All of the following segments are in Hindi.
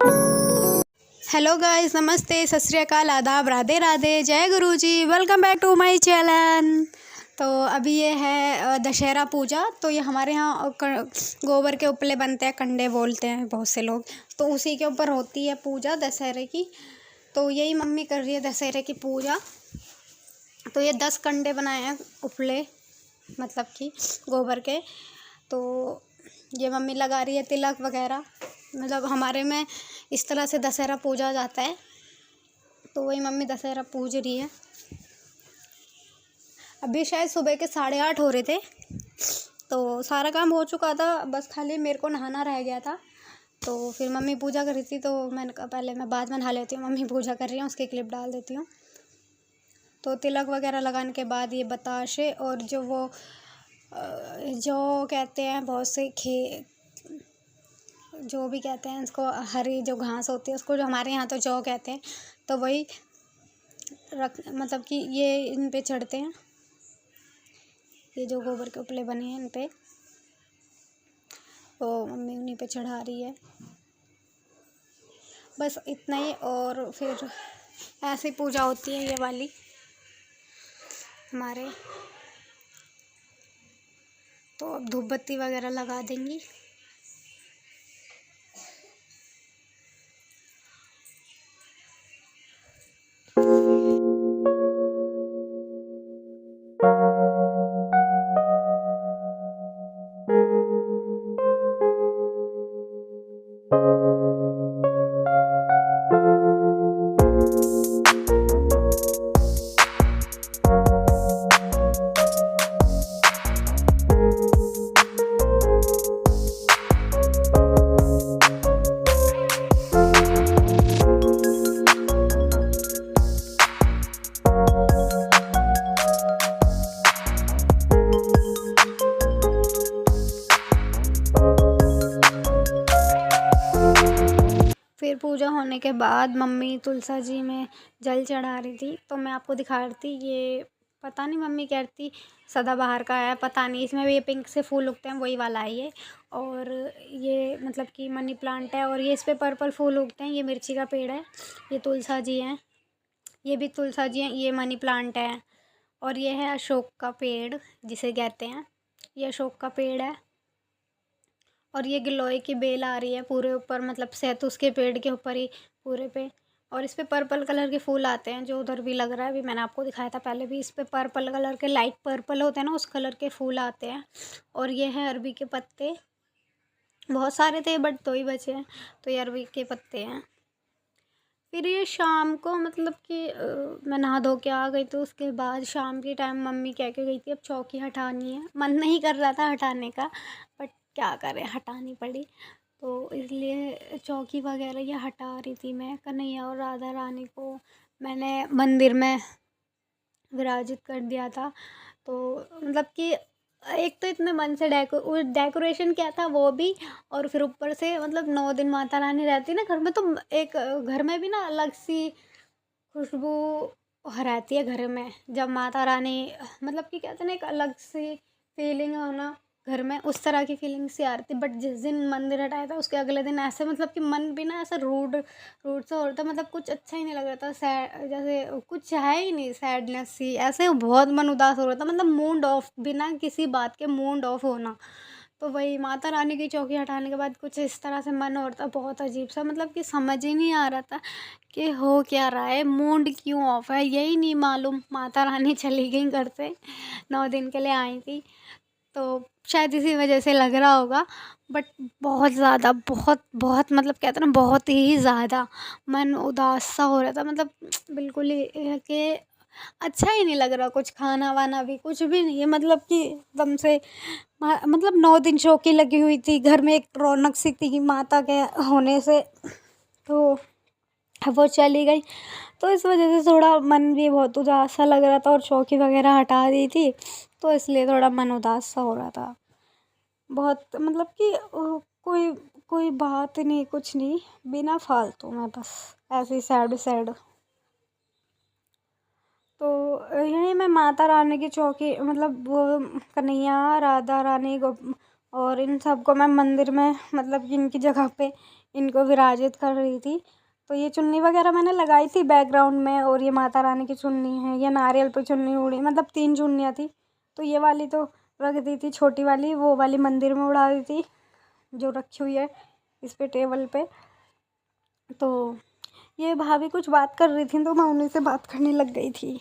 हेलो गाइस, नमस्ते, सत श्री अकाल, आदाब, राधे राधे, जय Guru ji. Welcome back to my channel. तो अभी ये है दशहरा पूजा। तो ये हमारे यहाँ गोबर के उपले बनते हैं, कंडे बोलते हैं बहुत से लोग। तो उसी के ऊपर होती है पूजा दशहरे की। तो यही मम्मी कर रही है दशहरे की पूजा। तो ये 10 कंडे बनाए हैं उपले, मतलब कि गोबर के। तो ये मम्मी लगा रही है तिलक वगैरह। मतलब हमारे में इस तरह से दशहरा पूजा जाता है। तो वही मम्मी दशहरा पूज रही है। अभी शायद सुबह के 8:30 हो रहे थे। तो सारा काम हो चुका था, बस खाली मेरे को नहाना रह गया था। तो फिर मम्मी पूजा कर रही थी, तो मैंने कहा पहले मैं बाद में नहा लेती हूँ, मम्मी पूजा कर रही हूँ, उसकी क्लिप डाल देती हूँ। तो तिलक वगैरह लगाने के बाद ये बताशे और जो वो जो कहते हैं बहुत से जो भी कहते हैं इसको, हरी जो घास होती है उसको, जो हमारे यहाँ तो जौ कहते हैं। तो वही मतलब कि ये इन पे चढ़ते हैं, ये जो गोबर के उपले बने हैं इन पे। तो मम्मी उन्हीं पे चढ़ा रही है, बस इतना ही। और फिर ऐसी पूजा होती है ये वाली हमारे। तो अब धूप बत्ती वगैरह लगा देंगी। फिर पूजा होने के बाद मम्मी तुलसा जी में जल चढ़ा रही थी। तो मैं आपको दिखा रही थी, ये पता नहीं मम्मी कह रही थी सदाबहार का है, पता नहीं। इसमें भी ये पिंक से फूल उगते हैं, वही वाला है ये। और ये मतलब कि मनी प्लांट है, और ये इस पे पर्पल फूल उगते हैं। ये मिर्ची का पेड़ है, ये तुलसा जी हैं, ये भी तुलसा जी हैं, ये मनी प्लांट है। और ये है अशोक का पेड़ जिसे कहते हैं, ये अशोक का पेड़ है। और ये गिलोय की बेल आ रही है पूरे ऊपर, मतलब शहतूश के पेड़ के ऊपर ही पूरे पे। और इस पे पर्पल कलर के फूल आते हैं, जो उधर भी लग रहा है, अभी मैंने आपको दिखाया था पहले भी। इस पे पर्पल कलर के, लाइट पर्पल होते हैं ना, उस कलर के फूल आते हैं। और ये है अरबी के पत्ते, बहुत सारे थे बट 2 ही बचे हैं। तो ये अरबी के पत्ते हैं। फिर ये शाम को मतलब कि मैं नहा धो के आ गई। तो उसके बाद शाम के टाइम मम्मी कह के गई थी अब चौकी हटानी है। मन नहीं कर रहा था हटाने का, बट क्या करें, हटानी पड़ी। तो इसलिए चौकी वगैरह ये हटा रही थी मैं। कन्हैया और राधा रानी को मैंने मंदिर में विराजित कर दिया था। तो मतलब कि एक तो इतने मन से डेकोरेशन किया था वो भी। और फिर ऊपर से मतलब 9 दिन माता रानी रहती ना घर में, तो एक घर में भी ना अलग सी खुशबू रहती है घर में, जब माता रानी, मतलब कि कहते हैं ना एक अलग सी फीलिंग होना घर में, उस तरह की फीलिंग सी आ रही थी। बट जिस दिन मंदिर हटाया था उसके अगले दिन ऐसे मतलब कि मन भी ना ऐसा रूड रूड सा हो रहा था, मतलब कुछ अच्छा ही नहीं लग रहा था। सैड जैसे कुछ है ही नहीं, सैडनेस सी, ऐसे बहुत मन उदास हो रहा था, मतलब मूड ऑफ, बिना किसी बात के मूड ऑफ होना। तो वही माता रानी की चौकी हटाने के बाद कुछ इस तरह से मन हो रहा था, बहुत अजीब सा, मतलब कि समझ ही नहीं आ रहा था कि हो क्या रहा है, मूड क्यों ऑफ है, यही नहीं मालूम। माता रानी चली गई घर से, 9 दिन के लिए आई थी, तो शायद इसी वजह से लग रहा होगा। बट बहुत ज़्यादा, बहुत बहुत मतलब कहते हैं ना, बहुत ही ज़्यादा मन उदास सा हो रहा था, मतलब बिल्कुल ही कि अच्छा ही नहीं लग रहा, कुछ खाना वाना भी कुछ भी नहीं है, मतलब कि एकदम से मतलब 9 दिन चौकी लगी हुई थी घर में, एक रौनक सी थी माता के होने से। तो वो चली गई, तो इस वजह से थोड़ा मन भी बहुत उदास सा लग रहा था, और चौकी वगैरह हटा दी थी, तो इसलिए थोड़ा मन उदास सा हो रहा था बहुत, मतलब कि कोई कोई बात नहीं, कुछ नहीं, बिना फालतू में बस ऐसे सैड सैड। तो यही मैं माता रानी की चौकी, मतलब वो कन्हैया राधा रानी और इन सबको मैं मंदिर में मतलब इनकी जगह पे इनको विराजित कर रही थी। तो ये चुन्नी वगैरह मैंने लगाई थी बैकग्राउंड में, और ये माता रानी की चुन्नी है, ये नारियल पे चुन्नी उड़ी, मतलब 3 चुन्नियाँ थी। तो ये वाली तो रख दी थी, छोटी वाली वो वाली मंदिर में उड़ा दी थी जो रखी हुई है इस पे टेबल पे। तो ये भाभी कुछ बात कर रही थी तो मैं उन्हीं से बात करने लग गई थी।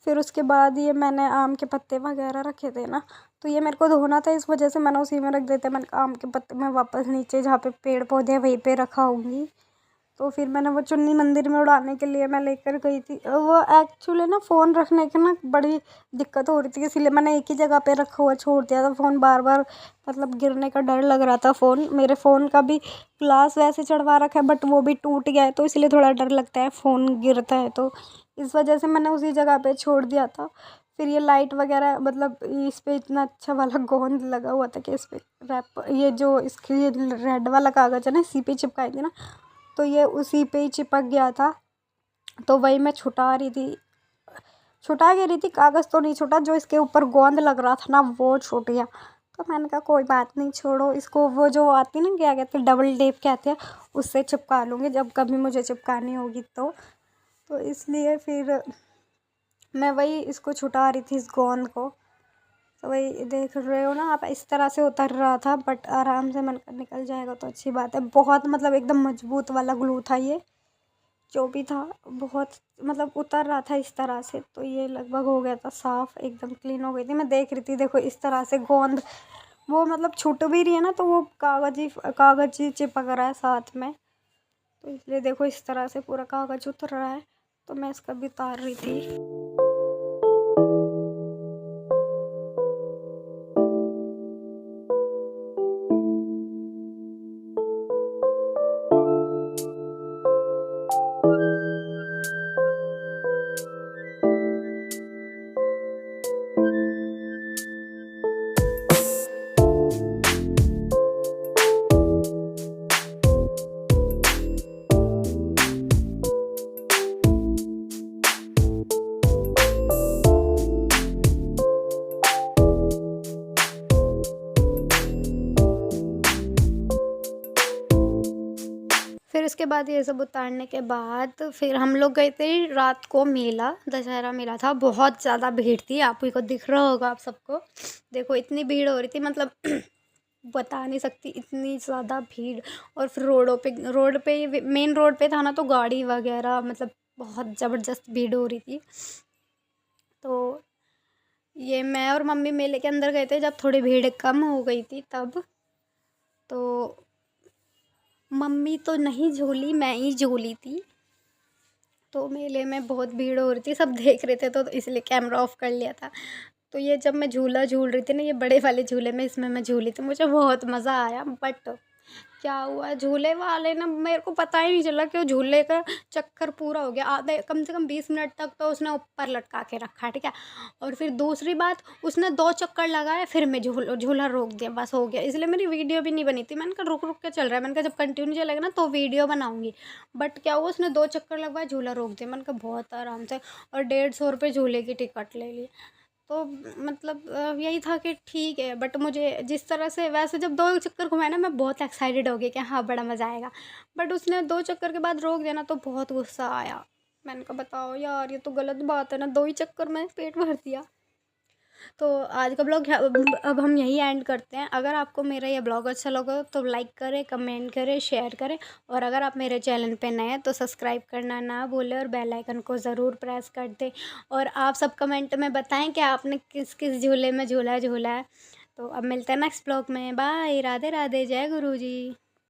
फिर उसके बाद ये मैंने आम के पत्ते वगैरह रखे थे ना, तो ये मेरे को धोना था, इस वजह से मैंने उसी में रख देते। मैंने कहा आम के पत्ते मैं वापस नीचे जहाँ पे पेड़ पौधे हैं वहीं पे रखाऊँगी। तो फिर मैंने वो चुन्नी मंदिर में उड़ाने के लिए मैं लेकर गई थी। वो एक्चुअली ना फ़ोन रखने की ना बड़ी दिक्कत हो रही थी, इसीलिए मैंने एक ही जगह पे रखा हुआ छोड़ दिया था फ़ोन। बार बार मतलब गिरने का डर लग रहा था फ़ोन। मेरे फ़ोन का भी ग्लास वैसे चढ़वा रखा है बट वो भी टूट गया है, तो इसलिए थोड़ा डर लगता है फ़ोन गिरता है, तो इस वजह से मैंने उसी जगह पे छोड़ दिया था। फिर ये लाइट वगैरह मतलब इस पे इतना अच्छा वाला गोंद लगा हुआ था कि इस पे रैप ये जो इसकी ये रेड वाला कागज़ है ना इसी पे चिपकाई थी ना, तो ये उसी पे ही चिपक गया था। तो वही मैं छुटा रही थी, छुटा के रही थी, कागज़ तो नहीं छूटा, जो इसके ऊपर गोंद लग रहा था ना वो छूट गया। तो मैंने कहा कोई बात नहीं, छोड़ो इसको। वो जो आती ना क्या कहते हैं डबल टेप कहते हैं, उससे चिपका लूँगी जब कभी मुझे चिपकानी होगी तो इसलिए फिर मैं वही इसको छुटा रही थी इस गोंद को। तो वही देख रहे हो ना आप, इस तरह से उतर रहा था बट आराम से मैंने कहा निकल जाएगा तो अच्छी बात है। बहुत मतलब एकदम मजबूत वाला ग्लू था ये, जो भी था बहुत मतलब उतर रहा था इस तरह से। तो ये लगभग हो गया था साफ़, एकदम क्लीन हो गई थी। मैं देख रही थी देखो इस तरह से गोंद वो मतलब छूट भी रही है ना, तो वो कागज़ ही चिपक रहा है साथ में। तो इसलिए देखो इस तरह से पूरा कागज़ उतर रहा है। तो मैं इसका भी उतार रही थी। फिर उसके बाद ये सब उतारने के बाद फिर हम लोग गए थे रात को मेला, दशहरा मेला था। बहुत ज़्यादा भीड़ थी, आप ही को दिख रहा होगा आप सबको। देखो इतनी भीड़ हो रही थी मतलब बता नहीं सकती, इतनी ज़्यादा भीड़। और फिर रोड पे मेन रोड पे था ना, तो गाड़ी वगैरह मतलब बहुत ज़बरदस्त भीड़ हो रही थी। तो ये मैं और मम्मी मेले के अंदर गए थे जब थोड़ी भीड़ कम हो गई थी तब। तो मम्मी तो नहीं झूली, मैं ही झूली थी। तो मेले में बहुत भीड़ हो रही थी, सब देख रहे थे तो इसलिए कैमरा ऑफ कर लिया था। तो ये जब मैं झूला झूल रही थी ना, ये बड़े वाले झूले में इसमें मैं झूली थी, मुझे बहुत मज़ा आया। बट क्या हुआ झूले वाले ना, मेरे को पता ही नहीं चला कि वो झूले का चक्कर पूरा हो गया। आधे कम से कम 20 मिनट तक तो उसने ऊपर लटका के रखा, ठीक है। और फिर दूसरी बात, उसने 2 चक्कर लगाए फिर मैं झूला रोक दिया, बस हो गया। इसलिए मेरी वीडियो भी नहीं बनी थी। मैंने कहा रुक रुक के चल रहा है, मैंने कहा जब कंटिन्यू चलेगा ना तो वीडियो बनाऊंगी। बट क्या हुआ, उसने 2 चक्कर लगवाए, झूला रोक दिया। मैंने कहा बहुत आराम से, और 150 रुपये झूले की टिकट ले ली। तो मतलब यही था कि ठीक है, बट मुझे जिस तरह से वैसे जब 2 चक्कर घुमाए ना, मैं बहुत एक्साइटेड हो गई कि हाँ बड़ा मज़ा आएगा। बट उसने 2 चक्कर के बाद रोक दिया ना, तो बहुत गुस्सा आया। मैंने कहा बताओ यार, ये तो गलत बात है ना, 2 ही चक्कर में पेट भर दिया। तो आज का ब्लॉग अब हम यही एंड करते हैं। अगर आपको मेरा ये ब्लॉग अच्छा लगा तो लाइक करें, कमेंट करें, शेयर करें। और अगर आप मेरे चैनल पे नए हैं तो सब्सक्राइब करना ना भूलें और बेल आइकन को ज़रूर प्रेस कर दें। और आप सब कमेंट में बताएं कि आपने किस किस झूले में झूला है। तो अब मिलते हैं नेक्स्ट ब्लॉग में। बाय, राधे राधे, जय गुरु जी।